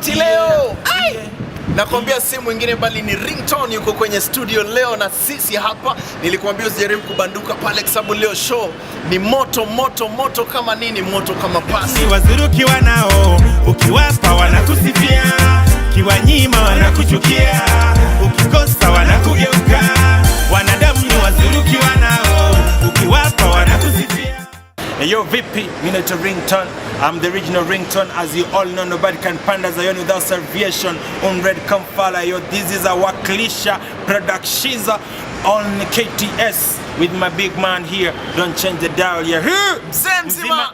party leo. Nakwambia si mwingine bali ni Ringtone yuko kwenye studio leo na sisi hapa. Nilikwambia usijaribu kubanduka pale kwa sababu leo show ni moto moto moto kama nini, moto kama pasi. Ni wazuri ukiwa nao, ukiwapa wanakusifia, kiwanyima wanakuchukia, ukikosa wanakugeuka. Wanadamu ni wazuri ukiwa nao, ukiwapa wanakusifia. Hey yo, vipi? Mimi naitwa Ringtone. I'm the original Ringtone. As you all know, nobody can panda Zion without salvation. On Red Kamfala, yo, this is our Waklisha Productions on KTS with my big man here. Don't change the dial, yeah. Mzima.